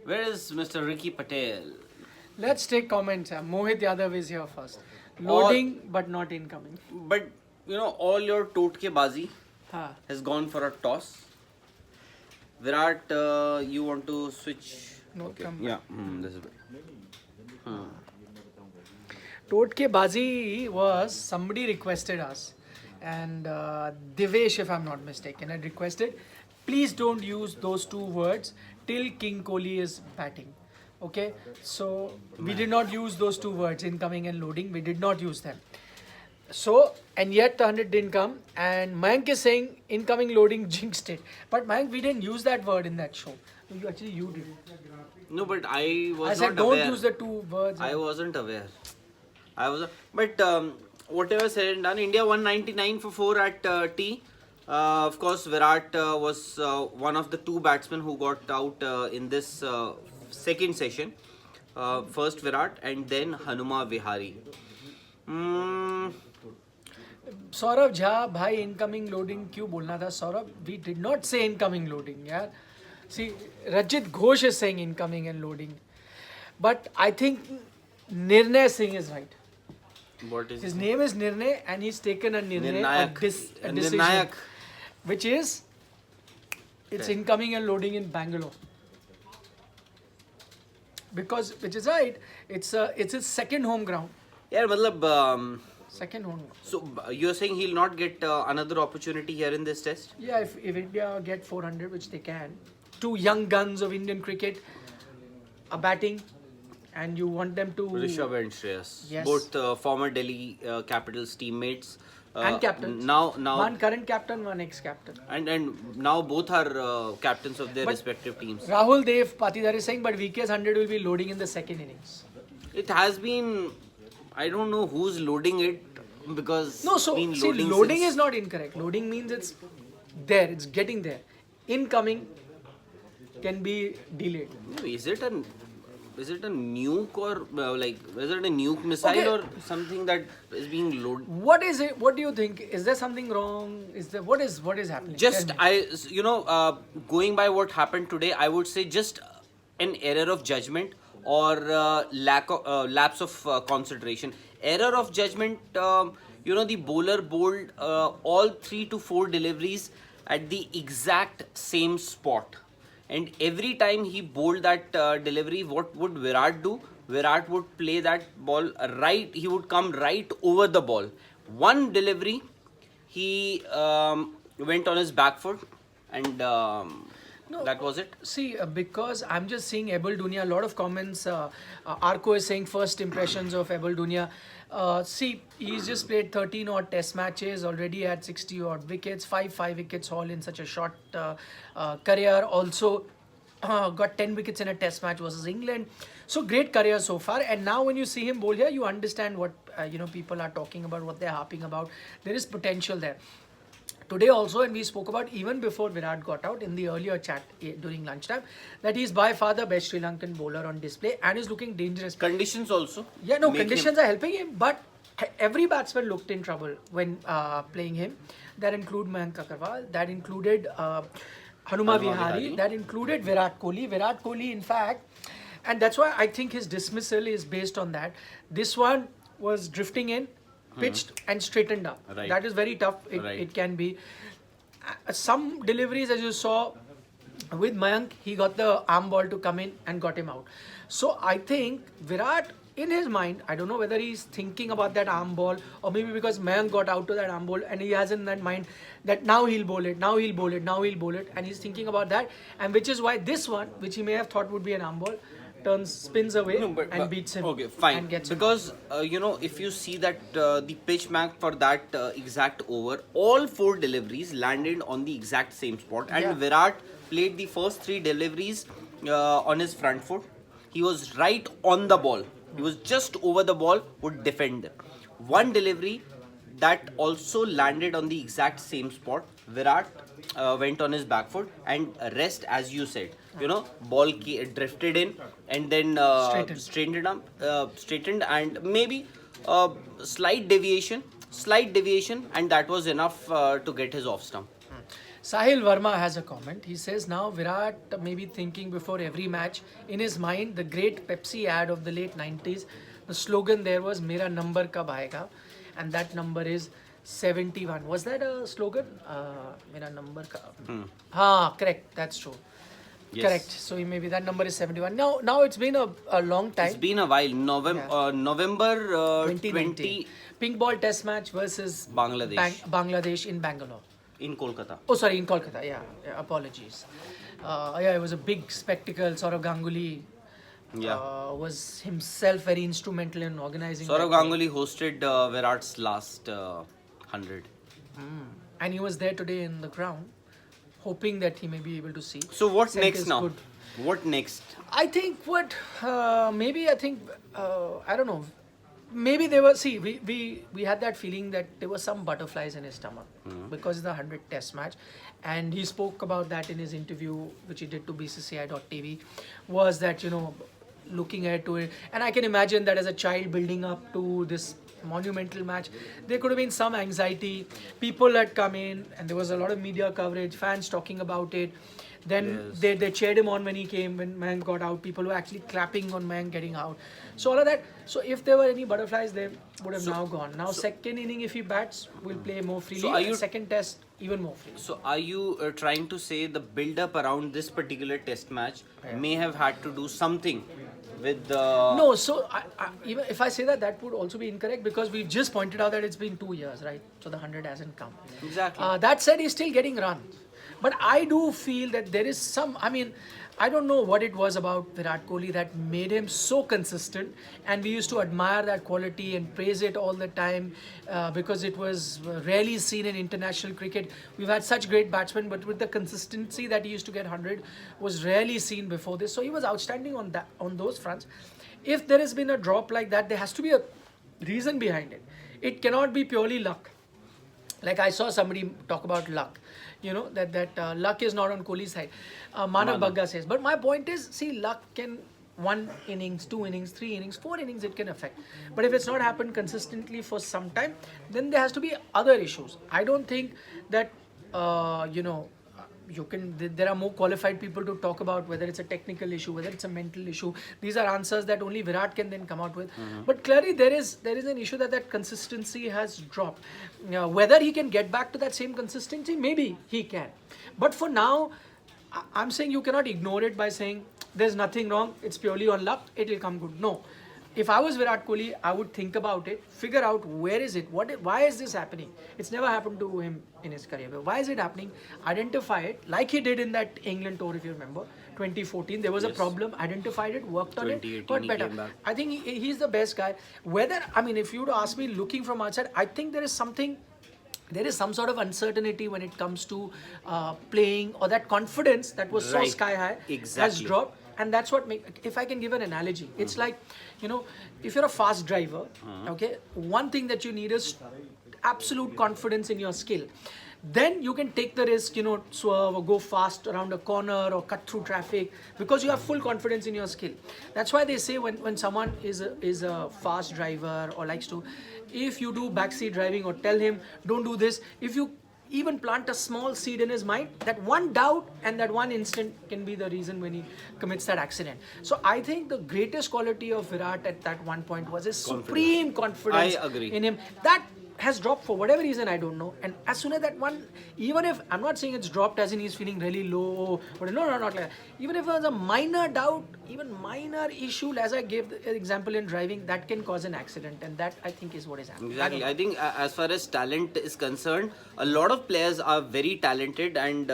Where is Mr. Ricky Patel? Let's take comments. Mohit Yadav is here first. All, Loading but not incoming. but all your totke bazi Ha. has gone for a toss. Virat, you want to switch? No, Okay. come Yeah, this is better. Totke Bazi was somebody requested us, and Divesh, if I'm not mistaken, had requested, please don't use those two words till King Kohli is batting. Okay, so we did not use those two words, incoming and loading. We did not use them. So, and yet the 100 didn't come, and Mayank is saying incoming loading jinxed it. But Mayank, we didn't use that word in that show. You did. No, but I was I said not don't aware. use the two words. I wasn't aware. But whatever said and done, India 199 for 4 at T. Of course, Virat was one of the two batsmen who got out in this second session. First Virat and then Hanuma Vihari. Saurabh Jha भाई incoming loading क्यों बोलना था Saurabh we did not say incoming loading यार see Rajit Ghosh is saying incoming and loading but I think Nirnay Singh is right What is his name is Nirnay and he's taken a Nirnay Nirnayak. a decision Nirnayak. which is it's incoming and loading in Bangalore because which is right it's his second home ground Yeah, matlab, second home ground. so you're saying he'll not get another opportunity here in this test? Yeah, if India get 400, which they can, two young guns of Indian cricket are batting, and you want them to Rishabh and Shreyas, Yes. both former Delhi Capitals teammates. and captains. Now one current captain, one ex-captain. and now both are captains of their But respective teams. Rahul Dev Patidar is saying, but VK's 100 will be loading in the second innings. It has been, I don't know who's loading it because No, it's so been see, loading since- is not incorrect. Loading means it's there, it's getting there. Incoming can be delayed. Is it a nuke or is it a nuke missile Okay. or something that is being loaded? What is it? What do you think? Is there something wrong? Is there what is happening? Just Tell me. going by what happened today, I would say just an error of judgment or lapse of concentration. Error of judgment. The bowler bowled all 3 to 4 deliveries at the exact same spot. And every time he bowled that delivery, what would Virat do? Virat would play that ball right. He would come right over the ball. One delivery, he went on his back foot, and No. that was it. See, because I'm just seeing Abel Dunya, a lot of comments. Arco is saying first impressions of Abel Dunya. See, he's just played 13 odd test matches, already had 60 odd wickets, 5 wickets all in such a short career. Also, got 10 wickets in a test match versus England. So great career so far. And now when you see him bowl here, you understand what people are talking about, what they're harping about. There is potential there. Today also, and we spoke about even before Virat got out in the earlier chat during lunchtime, that he's by far the best Sri Lankan bowler on display and is looking dangerous. Conditions also. Yeah, no, make conditions him- are helping him, but every batsman looked in trouble when playing him. That include Mayank Agarwal, that included Hanuma Hanuma Vihari, Vihari. that included Virat Kohli. Virat Kohli, in fact, and that's why I think his dismissal is based on that. This one was drifting in, pitched and straightened up. Right. That is very tough. Right. It can be. Some deliveries, as you saw with Mayank, he got the arm ball to come in and got him out. So I think Virat, in his mind, I don't know whether he's thinking about that arm ball or maybe because Mayank got out to that arm ball and he has in that mind that now he'll bowl it, now he'll bowl it, now he'll bowl it, and he's thinking about that, and which is why this one, which he may have thought would be an arm ball, spins away and beats him. Okay, fine. And gets him Because if you see that the pitch map for that exact over, all 4 deliveries landed on the exact same spot, and Yeah. Virat played the first 3 deliveries on his front foot. He was right on the ball. He was just over the ball, would defend. One delivery that also landed on the exact same spot. Virat went on his back foot, and rest, as you said, ball drifted in and then straightened, and maybe slight deviation, and that was enough to get his off stump. Sahil Verma has a comment. He says now Virat may be thinking before every match. In his mind, the great Pepsi ad of the late 90s, the slogan there was "Mera number kab aayega," and that number is 71. Was that a slogan? Mera number kab. Correct. That's true. Yes. Correct. So maybe that number is 71. Now it's been a long time. It's been a while. November 2019. Pink ball test match versus Bangladesh. Bangladesh in Bangalore. In Kolkata. Oh, sorry, in Kolkata. Yeah, apologies. Yeah, it was a big spectacle. Saurav Ganguly was himself very instrumental in organizing. Saurav Ganguly hosted Virat's last 100. And he was there today in the ground, hoping that he may be able to see. So what Said next is now? good. What next? I think I don't know. Maybe they were, see, we had that feeling that there were some butterflies in his stomach because of the 100 test match. And he spoke about that in his interview, which he did to BCCI.tv, was that, looking ahead to it. And I can imagine that as a child building up to this monumental match, there could have been some anxiety. People had come in and there was a lot of media coverage, fans talking about it. Then they cheered him on when he came, when Mayank got out. People were actually clapping on Mayank getting out. So all of that. So if there were any butterflies, they would have now gone. Now second inning, if he bats, we'll play more freely. So are you, second test, even more freely. So are you trying to say the build-up around this particular test match may have had to do something with the... No, so even if I say that, that would also be incorrect because we've just pointed out that it's been 2 years, right? So the 100 hasn't come. Exactly. That said, he's still getting runs. But I do feel that there is some, I don't know what it was about Virat Kohli that made him so consistent, and we used to admire that quality and praise it all the time because it was rarely seen in international cricket. We've had such great batsmen, but with the consistency that he used to get 100 was rarely seen before this. So he was outstanding on those fronts. If there has been a drop like that, there has to be a reason behind it. It cannot be purely luck. Like I saw somebody talk about luck. That luck is not on Kohli's side. Manav Bagga says. But my point is, see, luck can 1 innings, 2 innings, 3 innings, 4 innings it can affect. But if it's not happened consistently for some time, then there has to be other issues. I don't think that, there are more qualified people to talk about whether it's a technical issue, whether it's a mental issue. These are answers that only Virat can then come out with. But clearly there is an issue that consistency has dropped. Whether he can get back to that same consistency, maybe he can. But for now, I'm saying you cannot ignore it by saying there's nothing wrong, it's purely on luck, it will come good. No. If I was Virat Kohli, I would think about it, figure out where is it, why is this happening? It's never happened to him in his career. Why is it happening? Identify it, like he did in that England tour, if you remember, 2014. There was a problem, identified it, worked on it, got better. I think he's the best guy. If you would ask me, looking from outside, I think there is some sort of uncertainty when it comes to playing, or that confidence that was so sky high has dropped. And that's what if I can give an analogy, it's like, if you're a fast driver, okay, one thing that you need is absolute confidence in your skill. Then you can take the risk, swerve or go fast around a corner or cut through traffic because you have full confidence in your skill. That's why they say when someone is a fast driver or likes to, if you do backseat driving or tell him don't do this, if you even plant a small seed in his mind, that one doubt and that one instant can be the reason when he commits that accident. So I think the greatest quality of Virat at that one point was his supreme confidence in him. That has dropped for whatever reason, I don't know. And as soon as that one, even if, I'm not saying it's dropped as in he's feeling really low, but no, not like that. Even if there's a minor doubt, even minor issue, as I gave the example in driving, that can cause an accident. And that, I think, is what is happening. Exactly. I think as far as talent is concerned, a lot of players are very talented and,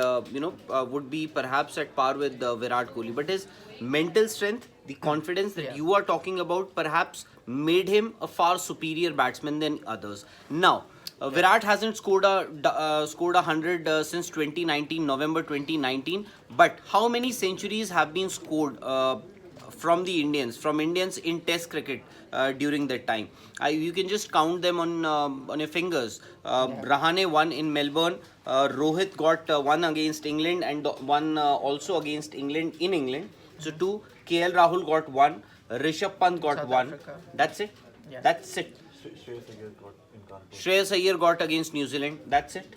would be perhaps at par with Virat Kohli. But his mental strength, the confidence that you are talking about, perhaps made him a far superior batsman than others. Now, Virat hasn't scored a 100 since 2019, November 2019. But how many centuries have been scored from Indians in Test cricket during that time? You can just count them on your fingers. Rahane won in Melbourne. Rohit got one against England and one also against England in England. So 2. KL Rahul got 1. Rishabh Pant got South 1. Africa. That's it. Yeah. That's it. Shreyas Iyer got against New Zealand. That's it.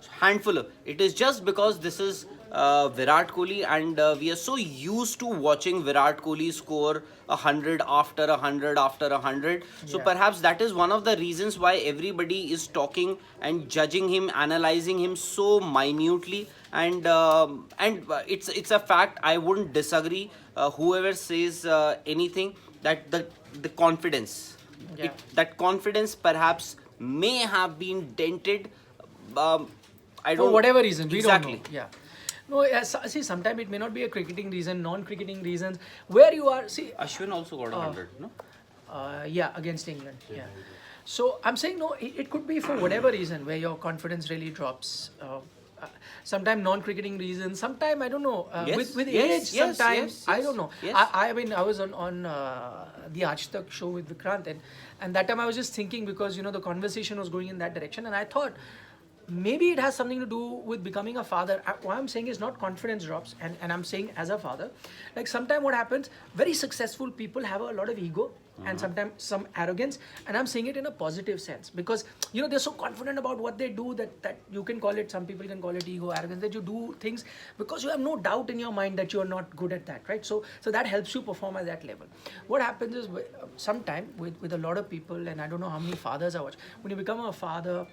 So handful of. It is just because this is Virat Kohli, and we are so used to watching Virat Kohli score 100 after 100 after 100. So Yeah. perhaps that is one of the reasons why everybody is talking and judging him, analyzing him so minutely. And it's a fact. I wouldn't disagree. Whoever says anything, that the confidence, Yeah. that confidence perhaps may have been dented. Um, I don't For whatever reason, we exactly. don't know. Yeah. No, yes, see, sometimes it may not be a cricketing reason, non-cricketing reasons. Where you are, see, Ashwin also got 100, no? yeah, against England. Yeah. So I'm saying no, it could be for whatever reason where your confidence really drops. Sometimes non-cricketing reasons. Sometimes I don't know. Yes, With yes, age, yes, sometimes yes, I yes, don't know. yes. I mean, I was on the AajTak show with Virat, and that time I was just thinking, because the conversation was going in that direction, and I thought maybe it has something to do with becoming a father. What I'm saying is not confidence drops, and I'm saying as a father, like sometimes what happens, very successful people have a lot of ego and sometimes some arrogance, and I'm saying it in a positive sense, because they're so confident about what they do that you can call it, some people can call it ego, arrogance, that you do things because you have no doubt in your mind that you're not good at that, right? So that helps you perform at that level. What happens is sometime with a lot of people, and I don't know how many fathers I watch, when you become a father,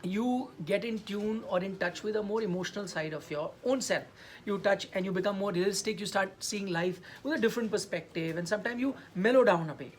you get in tune or in touch with a more emotional side of your own self. You touch and you become more realistic. You start seeing life with a different perspective, and sometimes you mellow down a bit,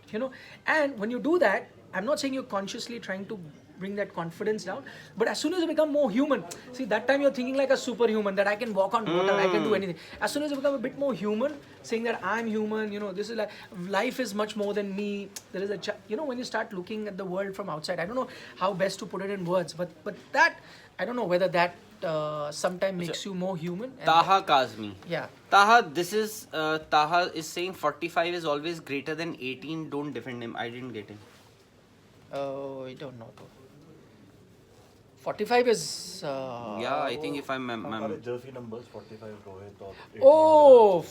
and when you do that, I'm not saying you're consciously trying to bring that confidence down, but as soon as you become more human, see, that time you're thinking like a superhuman, that I can walk on water, I can do anything. As soon as you become a bit more human, saying that I'm human, this is like, life is much more than me. There is when you start looking at the world from outside, I don't know how best to put it in words, but that, I don't know whether that sometimes makes you more human. And Taha Kazmi. yeah. Taha, Taha is saying 45 is always greater than 18. Don't defend him. I didn't get him. Oh, I don't know. 45 is. Yeah, I think if I'm. हमारे jersey numbers 45 Rohit और 18 Oh,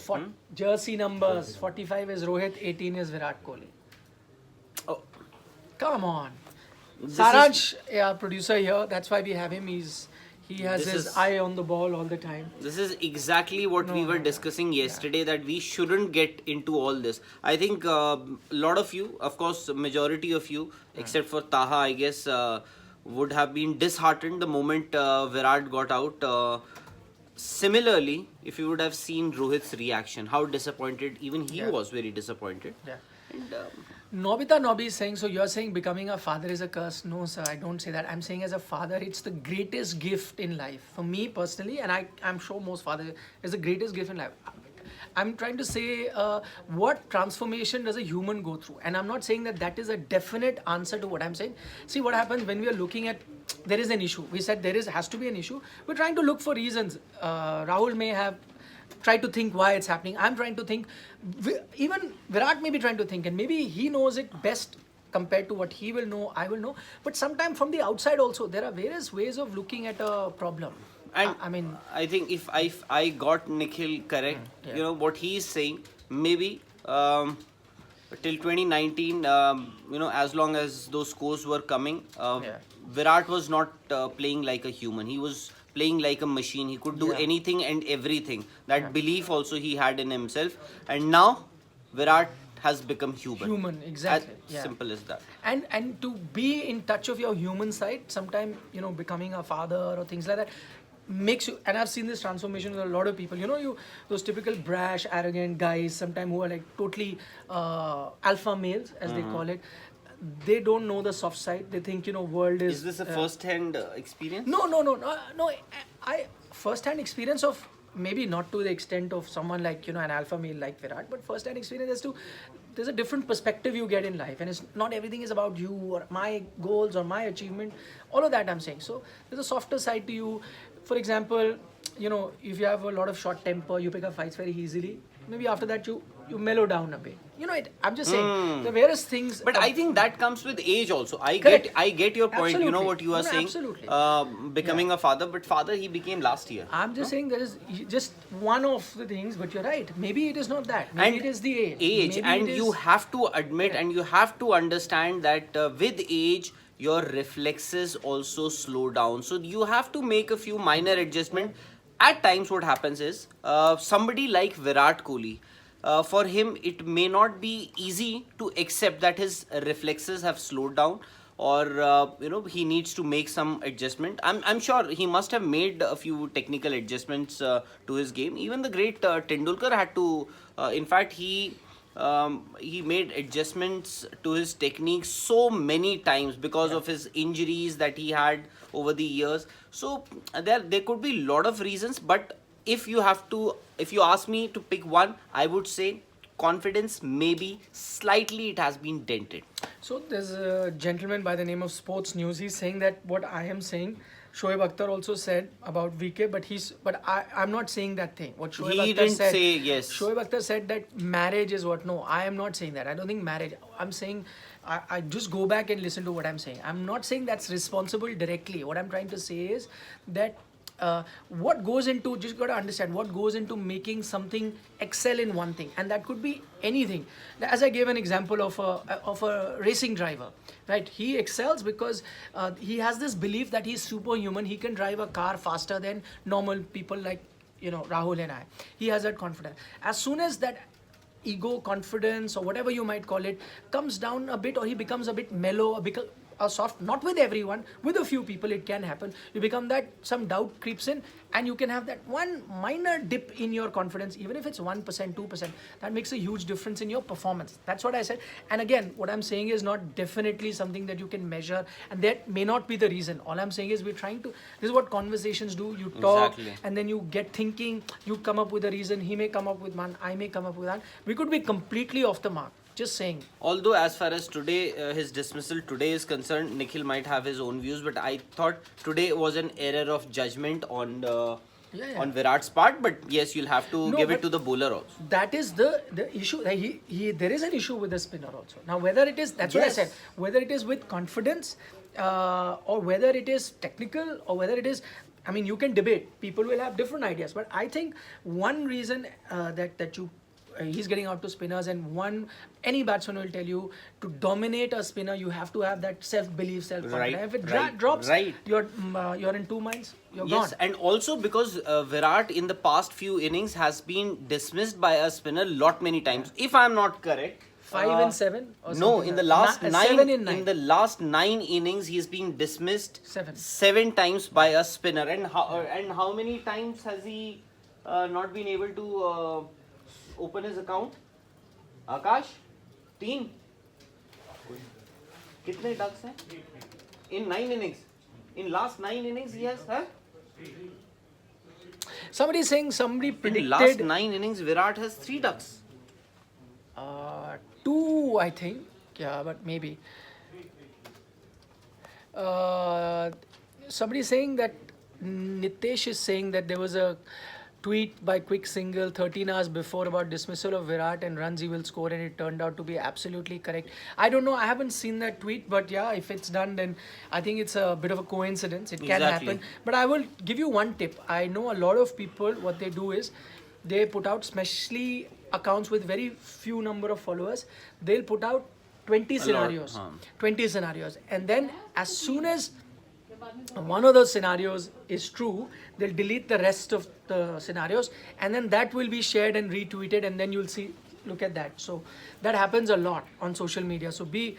jersey numbers. 45 is Rohit, 18 is Virat Kohli. Oh, Come on. This Saransh, yeah, producer here. That's why we have him. He has This his is- eye on the ball all the time. this is exactly what we were discussing yesterday, that we shouldn't get into all this. I think a lot of you, of course, majority of you, except for Taha, I guess, would have been disheartened the moment Virat got out. Similarly, if you would have seen Rohit's reaction, how disappointed, even he Yeah. was very disappointed. Yeah. And Nobita Nobby is saying, so you're saying becoming a father is a curse? No, sir, I don't say that. I'm saying as a father, it's the greatest gift in life. For me personally, and I'm sure most fathers, it's the greatest gift in life. I'm trying to say what transformation does a human go through? And I'm not saying that is a definite answer to what I'm saying. See what happens when we are looking at, there is an issue. We said has to be an issue. We're trying to look for reasons. Rahul may have tried to think why it's happening. I'm trying to think. Even Virat may be trying to think, and maybe he knows it best compared to what he will know, I will know. But sometimes from the outside also, there are various ways of looking at a problem. And I mean, I think if I got Nikhil correct, yeah. what he is saying, maybe till 2019, as long as those scores were coming, Yeah. Virat was not playing like a human. He was playing like a machine. He could do Yeah. anything and everything. That belief also he had in himself. And now Virat has become human. Human, exactly. As Yeah. simple as that. And to be in touch of your human side, sometimes becoming a father or things like that makes you, and I've seen this transformation with a lot of people, those typical brash, arrogant guys sometimes who are like totally alpha males, as they call it. They don't know the soft side. They think world is Is this a first-hand experience? no. I first-hand experience of, maybe not to the extent of someone like an alpha male like Virat, but first-hand experience as to, there's a different perspective you get in life, and it's not everything is about you or my goals or my achievement. All of that I'm saying. So there's a softer side to you. For example, if you have a lot of short temper, you pick up fights very easily. Maybe after that you mellow down a bit. I'm just saying the various things. But I think that comes with age also. Correct. I get your point. You know Absolutely. what you are No, saying. absolutely. Becoming a father, but father he became last year. I'm just saying there is just one of the things, but you're right. Maybe it is not that. Maybe it is the age. Maybe And it you is- have to admit and you have to understand that with age your reflexes also slow down. So you have to make a few minor adjustment. At times, what happens is somebody like Virat Kohli. For him, it may not be easy to accept that his reflexes have slowed down, or he needs to make some adjustment. I'm sure he must have made a few technical adjustments to his game. Even the great Tendulkar had to. In fact, he made adjustments to his technique so many times because of his injuries that he had over the years. So there could be a lot of reasons, but if you ask me to pick one, I would say confidence, maybe slightly it has been dented. So there's a gentleman by the name of Sports News. He's saying that what I am saying, Shoaib Akhtar also said about VK, but I'm not saying that thing. What Shoaib He Akhtar didn't said, say yes. Shoaib Akhtar said that marriage is what. No, I am not saying that. I don't think marriage. I'm saying I just go back and listen to what I'm saying. I'm not saying that's responsible directly. What I'm trying to say is that what goes into, just got to understand what goes into making something excel in one thing, and that could be anything. As I gave an example of a racing driver, right? He excels because he has this belief that he's superhuman. He can drive a car faster than normal people like Rahul and I. He has that confidence. As soon as that ego, confidence, or whatever you might call it, comes down a bit, or he becomes a bit mellow, a soft, not with everyone, with a few people it can happen. You become that, some doubt creeps in, and you can have that one minor dip in your confidence, even if it's 1%, 2%. That makes a huge difference in your performance. That's what I said. And again, what I'm saying is not definitely something that you can measure, and that may not be the reason. All I'm saying is this is what conversations do. You talk, Exactly. and then you get thinking, you come up with a reason, he may come up with one, I may come up with one. We could be completely off the mark. Just saying. Although as far as today, his dismissal today is concerned, Nikhil might have his own views, but I thought today was an error of judgment on on Virat's part. But yes, you'll have to give it to the bowler also. That is the issue. There is an issue with the spinner also. Now, whether it is, that's what I Yes. said, whether it is with confidence, or whether it is technical, or whether it is, I mean, you can debate. People will have different ideas, but I think one reason he's getting out to spinners, and any batsman will tell you, to dominate a spinner you have to have that self-belief, self-confidence. Right, If it right, drops, right. you're in 2 minds, you're Yes, gone. and also because Virat in the past few innings has been dismissed by a spinner many times. If I'm not correct, 5 and 7. Or no, something in the like last that. 7 nine, in 9. in the last 9 innings, he's been dismissed 7. 7 times by a spinner. And how many times has he not been able to open his account? Akash, 3. कितने ducks हैं? In 9 innings. In last 9 innings, he has, huh? Somebody In predicted last 9 innings, Virat has 3 ducks. 2, I think. Yeah, but maybe. Somebody saying that Nitesh is saying that there was a tweet by Quick Single 13 hours before about dismissal of Virat and runs he will score, and it turned out to be absolutely correct. I don't know, I haven't seen that tweet, but yeah, if it's done, then I think it's a bit of a coincidence. It can Exactly. happen. But I will give you one tip. I know a lot of people, what they do is they put out, especially accounts with very few number of followers, they'll put out 20 scenarios. 20 scenarios. And then as soon as one of those scenarios is true, they'll delete the rest of the scenarios, and then that will be shared and retweeted, and then you'll see, look at that. So that happens a lot on social media, so be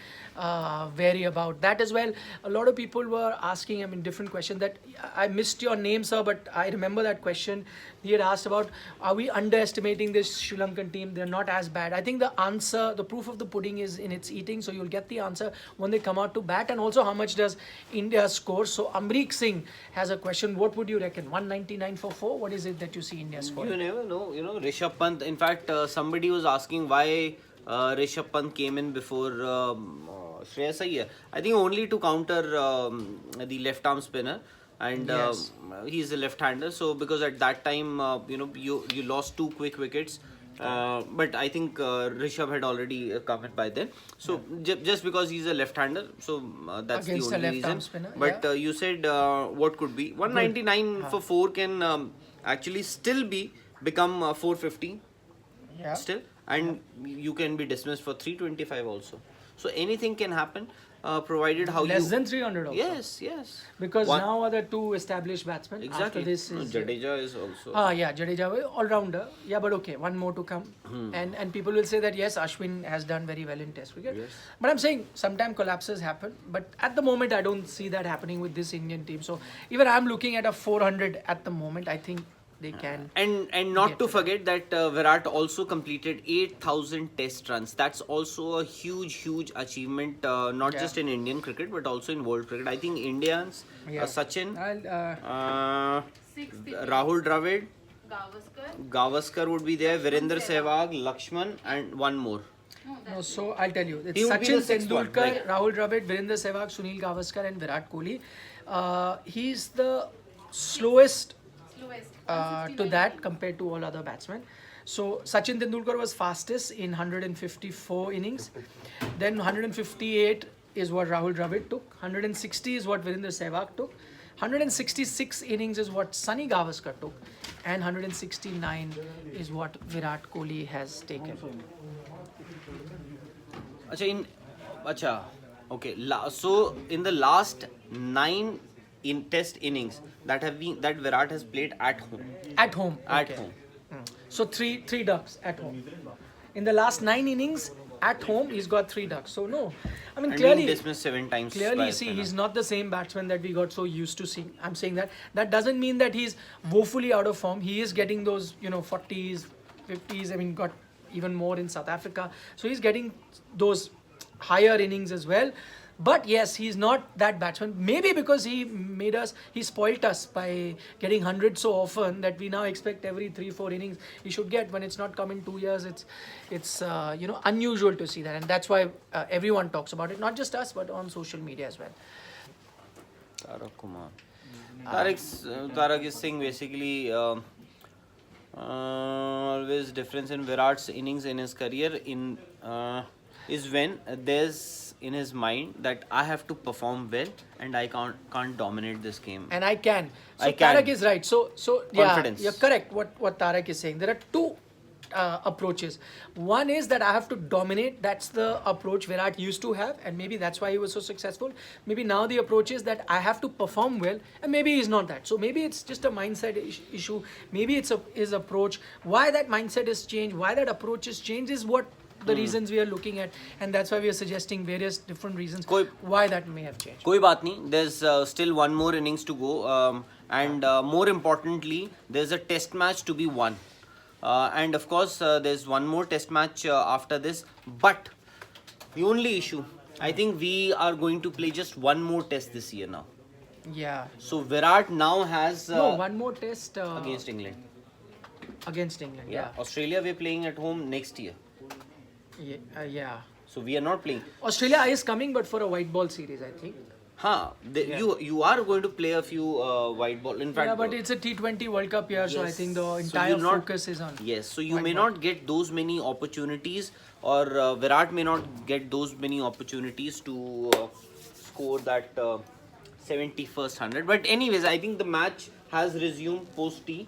wary about that as well. A lot of people were asking, I mean, different questions. That I missed your name, sir, but I remember that question. He had asked about, are we underestimating this Sri Lankan team? They're not as bad. I think the answer, the proof of the pudding is in its eating, so you'll get the answer when they come out to bat. And also, how much does India score? So Amrik Singh has a question. What would you reckon? 199 for 4? What is it that you see India score? You never know. Rishabh Pant. In fact, somebody was asking why Rishabh Pant came in before Shreyas Iyer. I think only to counter the left arm spinner, and Yes. he's a left-hander. So because at that time, you lost 2 quick wickets. But I think Rishabh had already come in by then. So just because he's a left-hander, so that's Against the a only left-arm reason. spinner, But yeah. you said what could be 199 for 4 can actually still become 450 Yeah. still, and you can be dismissed for 325 also. So anything can happen. provided how Less you... than 300 also. Yes. Because One- now are the two established batsmen. Exactly. After this No, is Jadeja is also... yeah, Jadeja all rounder. Yeah, but okay, one more to come. And people will say that yes, Ashwin has done very well in Test cricket. Yes. But I'm saying sometimes collapses happen. But at the moment, I don't see that happening with this Indian team. So even I'm looking at a 400 at the moment. I think they can. And not get to to forget that Virat also completed 8,000 test runs. That's also a huge achievement, not Yeah. just in Indian cricket but also in world cricket. I think Indians, Yeah. Sachin, I'll, 60. Rahul Dravid, Gavaskar. Gavaskar would be there, Virender Sehwag, Lakshman, and one more. No, no, that's so I'll tell you. It's He would be Sachin the sixth one, Tendulkar, right? Rahul Dravid, Virender Sehwag, Sunil Gavaskar, and Virat Kohli. He's the slowest slowest. to that compared to all other batsmen. So Sachin Tendulkar was fastest in 154 innings. Then 158 is what Rahul Dravid took. 160 is what Virender Sehwag took. 166 innings is what Sunny Gavaskar took. And 169 is what Virat Kohli has taken. Okay. So in the last 9 in test innings that Virat has played at home. At home. At okay. home. So three ducks at home. In the last 9 innings at home, he's got 3 ducks. So no, I mean And clearly, being dismissed 7 times. clearly, by you see, spinner. he's not the same batsman that we got so used to seeing. I'm saying that doesn't mean that he's woefully out of form. He is getting those 40s, 50s. I mean, got even more in South Africa. So he's getting those higher innings as well. But yes, he's not that batsman. Maybe because he spoilt us by getting 100 so often that we now expect every 3-4 innings he should get. When it's not come in 2 years, it's unusual to see that, and that's why everyone talks about it. Not just us, but on social media as well. Tarak Kumar. Tarak is saying basically always difference in Virat's innings in his career is when there's in his mind that I have to perform well and I can't dominate this game. And I can. So I can. Tarak is right. So yeah, Confidence. you're correct. What Tarak is saying. There are 2 approaches. One is that I have to dominate. That's the approach Virat used to have, and maybe that's why he was so successful. Maybe now the approach is that I have to perform well, and maybe he's not that. So maybe it's just a mindset issue. Maybe it's his approach. Why that mindset is changed, why that approach is changed is what the reasons we are looking at, and that's why we are suggesting various different reasons why that may have changed. Koi baat nahi. There's still one more innings to go, and more importantly, there's a test match to be won. And of course, there's one more test match after this. But the only issue, I think we are going to play just one more test this year now. Yeah. So Virat now has No, one more test against England. against England. Yeah. Australia we're playing at home next year. Yeah. So we are not playing. Australia is coming, but for a white ball series, I think. You are going to play a few white ball. In fact, Yeah, but it's a T20 World Cup year, so I yes. think the So entire you'll not- focus is on. Yes, so you white may ball. not get those many opportunities, or Virat may not get those many opportunities to score that 71st 100. But anyways, I think the match has resumed post T.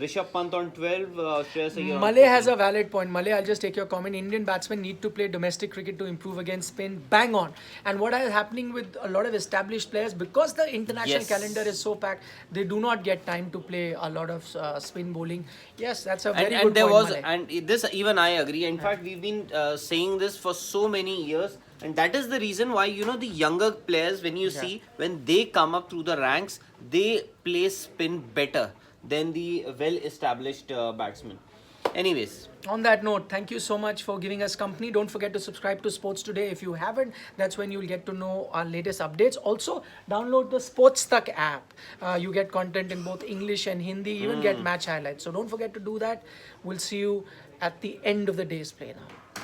Rishabh Pant on 12, Shreyas Iyer on Malay has 14. a valid point. Malay, I'll just take your comment. Indian batsmen need to play domestic cricket to improve against spin. Bang on. And what is happening with a lot of established players, because the international Yes. calendar is so packed, they do not get time to play a lot of spin bowling. Yes, that's a very And good there point, was, Malay. and this even I agree. In fact, we've been saying this for so many years, and that is the reason why the younger players, when you see when they come up through the ranks, they play spin better than the well-established batsmen. Anyways, On that note, thank you so much for giving us company. Don't forget to subscribe to Sports Today if you haven't. That's when you'll get to know our latest updates. Also, download the AajTak app. You get content in both English and Hindi, even get match highlights. So don't forget to do that. We'll see you at the end of the day's play now.